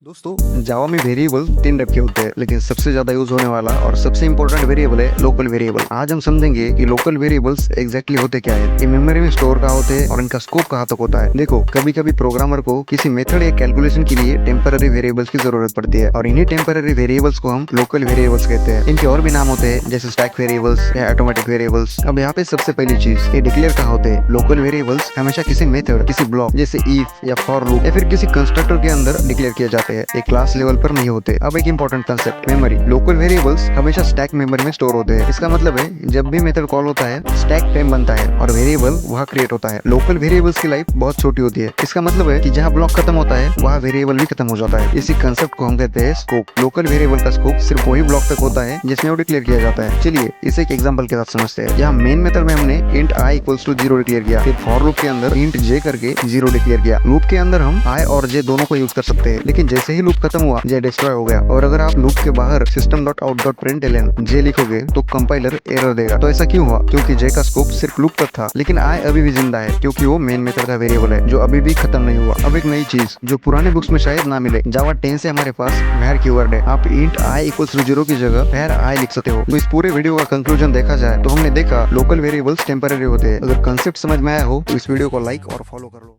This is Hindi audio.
दोस्तों जावा में वेरिएबल 3 टाइप के होते हैं, लेकिन सबसे ज्यादा यूज होने वाला और सबसे इंपॉर्टेंट वेरिएबल है लोकल वेरिएबल। आज हम समझेंगे कि लोकल वेरिएबल्स एग्जैक्टली होते क्या है, ये मेमोरी में स्टोर कहाँ होते हैं और इनका स्कोप कहाँ तक होता है। देखो, कभी कभी प्रोग्रामर को किसी मेथड या कैलकुलेशन के लिए टेम्पररी वेरिएबल्स की जरूरत पड़ती है और इन्हीं टेम्पररी वेरिएबल्स को हम लोकल वेरिएबल्स कहते हैं। इनके और भी नाम होते हैं, जैसे स्टैक वेरिएबल्स या ऑटोमेटिक वेरिएबल्स। अब यहाँ पे सबसे पहली चीज, ये डिक्लेयर कहाँ होते हैं। लोकल वेरिएबल्स हमेशा किसी मेथड, किसी ब्लॉक जैसे इफ या फॉर लूप या फिर किसी कंस्ट्रक्टर के अंदर डिक्लेयर किए जाते हैं, एक क्लास लेवल पर नहीं होते। अब एक important concept, memory. Local variables हमेशा स्टैक मेमोरी में स्टोर होते हैं। इसका मतलब है जब भी मेथड कॉल होता है स्टैक टाइम बनता है और वेरिएबल वहाँ क्रिएट होता है। लोकल वेरिएबल्स की लाइफ बहुत छोटी होती है। इसका मतलब है कि जहाँ ब्लॉक खत्म होता है वहाँ वेरिएबल भी खत्म हो जाता है। इसी कंसेप्ट को हम कहते हैं स्कोप। लोकल वेरिएबल का स्कोप सिर्फ वही ब्लॉक तक होता है जिसमें वो डिक्लेयर किया जाता है। चलिए इसे एक एग्जांपल के साथ समझते हैं। यहाँ मेन मेथड में हमने int i equals to 0 declare किया, फिर फॉर लूप के अंदर इंट j करके 0 डिक्लेयर किया। लूप के अंदर हम i और j दोनों को यूज कर सकते हैं, लेकिन जैसे ही लूप खत्म हुआ j डिस्ट्रॉय हो गया। और अगर आप लूप के बाहर system.out.println j लिखोगे तो कंपाइलर एरर देगा। तो ऐसा क्यों हुआ? क्योंकि j का स्कोप सिर्फ लूप तक था, लेकिन i अभी भी जिंदा है क्योंकि वो मेन मेथड का वेरिएबल है जो अभी भी खत्म नहीं हुआ। अब एक नई चीज जो पुराने बुक्स में शायद ना मिले, जावा 10 से हमारे पास var कीवर्ड है। आप इंट i इक्वल्स टू 0 की जगह var i लिख सकते हो। तो इस पूरे वीडियो का कंक्लूजन देखा जाए तो हमने देखा लोकल वेरिएबल्स टेम्पररी होते हैं। अगर कंसेप्ट समझ में आया हो तो इस वीडियो को लाइक और फॉलो कर लो।